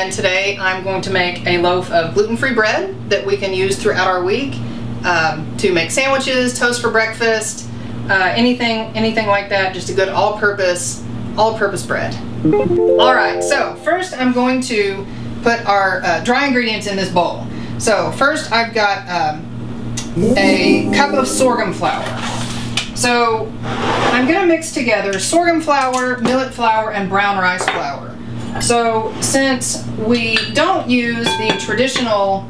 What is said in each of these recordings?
and today I'm going to make a loaf of gluten-free bread that we can use throughout our week to make sandwiches, toast for breakfast, anything like that. Just a good all-purpose bread. All right, so first I'm going to put our dry ingredients in this bowl. So first I've got a cup of sorghum flour. So I'm going to mix together sorghum flour, millet flour, and brown rice flour. So since we don't use the traditional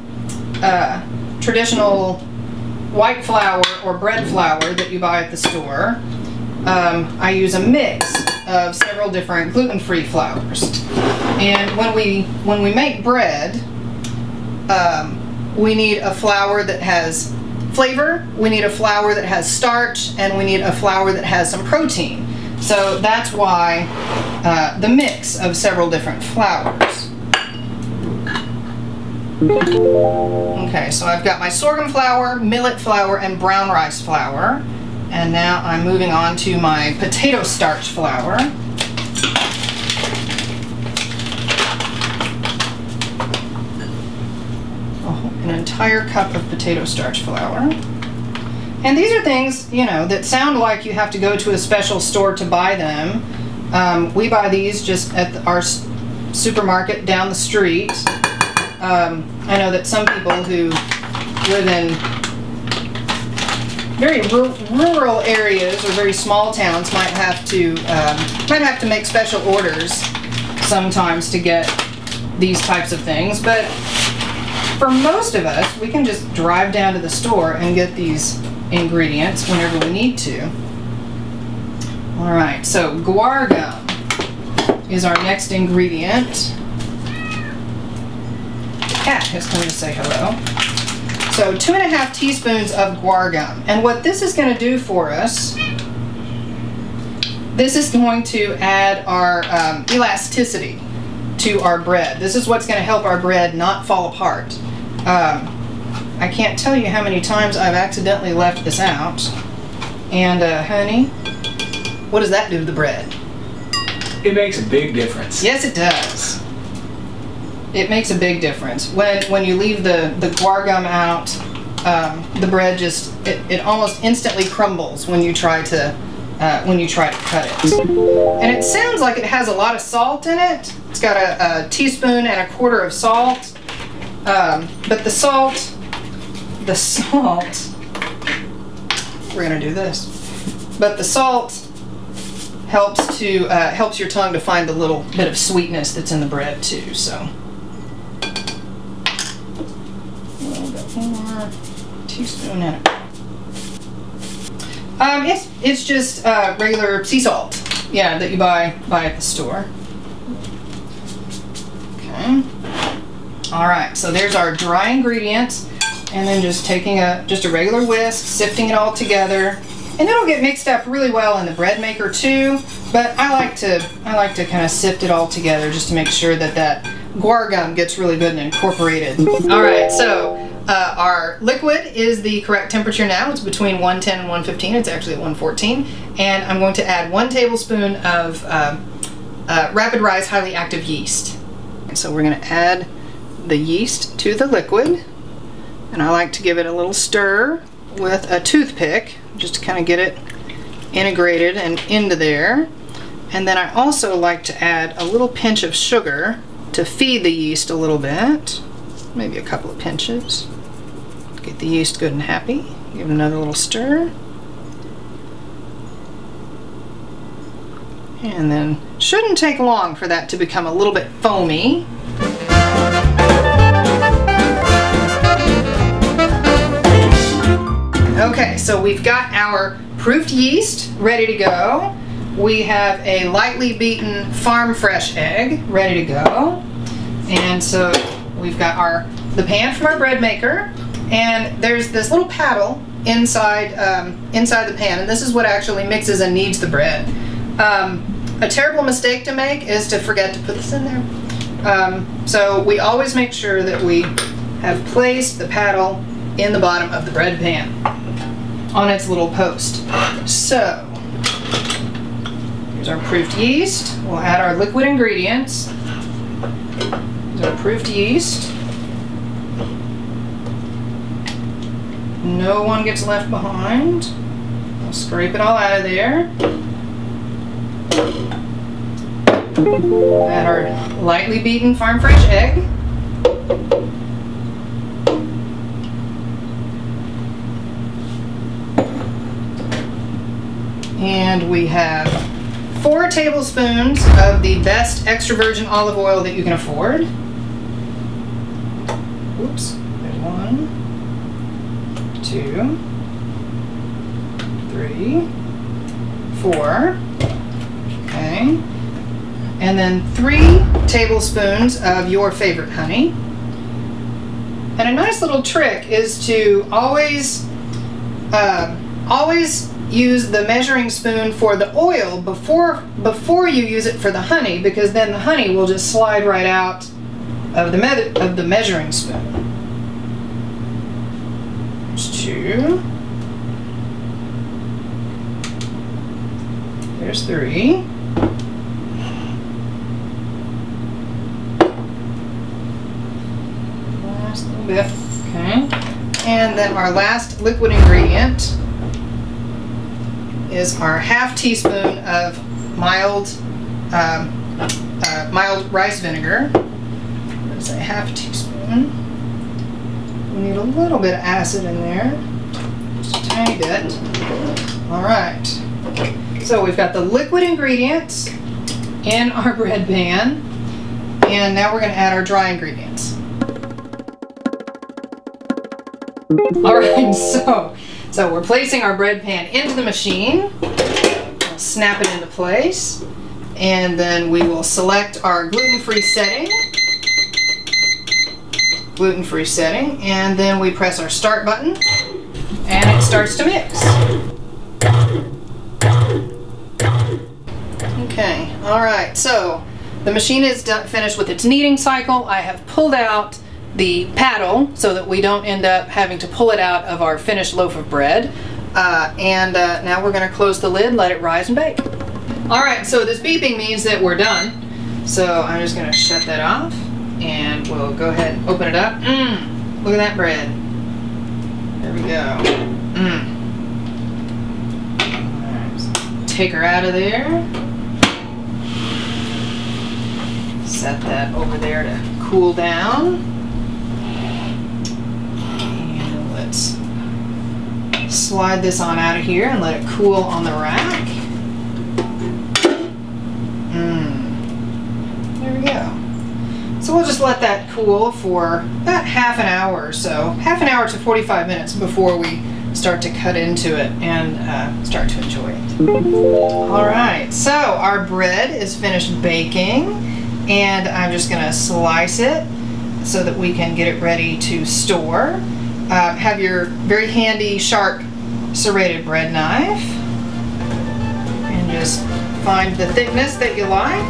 white flour or bread flour that you buy at the store, I use a mix of several different gluten-free flours. And when we make bread, we need a flour that has flavor, we need a flour that has starch, and we need a flour that has some protein. So that's why the mix of several different flours. Okay, so I've got my sorghum flour, millet flour, and brown rice flour. And now I'm moving on to my potato starch flour. An entire cup of potato starch flour. And these are things, you know, that sound like you have to go to a special store to buy them. We buy these just at our supermarket down the street. I know that some people who live in very rural areas or very small towns might have to make special orders sometimes to get these types of things. But for most of us, we can just drive down to the store and get these ingredients whenever we need to. All right, so guar gum is our next ingredient. The cat has come to say hello. So 2½ teaspoons of guar gum. And what this is going to do for us, this is going to add our elasticity to our bread. This is what's going to help our bread not fall apart. I can't tell you how many times I've accidentally left this out. And honey, what does that do to the bread? It makes a big difference. Yes, it does. It makes a big difference. When you leave the guar gum out, the bread just it almost instantly crumbles when you try to cut it. And it sounds like it has a lot of salt in it. It's got a teaspoon and 1/4 of salt. But the salt, we're gonna do this. But the salt helps your tongue to find the little bit of sweetness that's in the bread too. So a little bit more, teaspoon and it's just regular sea salt, yeah, that you buy at the store. Okay. All right, so there's our dry ingredients, and then just taking just a regular whisk, sifting it all together, and it'll get mixed up really well in the bread maker too. But I like to kind of sift it all together just to make sure that guar gum gets really good and incorporated. All right, so our liquid is the correct temperature now. It's between 110 and 115. It's actually at 114, and I'm going to add 1 tablespoon of rapid rise highly active yeast. And so we're going to add the yeast to the liquid, and I like to give it a little stir with a toothpick just to kind of get it integrated and into there. And then I also like to add a little pinch of sugar to feed the yeast a little bit, maybe a couple of pinches. Get the yeast good and happy. Give it another little stir. And then shouldn't take long for that to become a little bit foamy. Okay, so we've got our proofed yeast ready to go. We have a lightly beaten farm fresh egg ready to go. And so we've got the pan from our bread maker, and there's this little paddle inside the pan, and this is what actually mixes and kneads the bread. A terrible mistake to make is to forget to put this in there. So we always make sure that we have placed the paddle in the bottom of the bread pan on its little post. So here's our proofed yeast. We'll add our liquid ingredients. These are proof yeast. No one gets left behind. I'll scrape it all out of there. Add our lightly beaten farm fresh egg. And we have 4 tablespoons of the best extra virgin olive oil that you can afford. Oops, there's 1, 2, 3, 4. Okay. And then 3 tablespoons of your favorite honey. And a nice little trick is to always use the measuring spoon for the oil before you use it for the honey, because then the honey will just slide right out of the measuring spoon. There's 2. There's 3. Last little bit. Okay. And then our last liquid ingredient is our ½ teaspoon of mild rice vinegar. Let's say ½ teaspoon. We need a little bit of acid in there, just a tiny bit. All right. So we've got the liquid ingredients in our bread pan, and now we're going to add our dry ingredients. All right, so we're placing our bread pan into the machine. We'll snap it into place, and then we will select our gluten-free setting. Gluten-free setting, and then we press our start button, and it starts to mix. Okay, all right, so the machine is finished with its kneading cycle. I have pulled out the paddle so that we don't end up having to pull it out of our finished loaf of bread. Now we're going to close the lid, let it rise and bake. All right, so this beeping means that we're done. So I'm just going to shut that off, and we'll go ahead and open it up. Look at that bread. There we go. Right, take her out of there. Set that over there to cool down. Let's slide this on out of here and let it cool on the rack. There we go. So we'll just let that cool for about half an hour or so. Half an hour to 45 minutes before we start to cut into it and start to enjoy it. Alright, so our bread is finished baking, and I'm just going to slice it so that we can get it ready to store. Have your very handy, sharp, serrated bread knife, and just find the thickness that you like.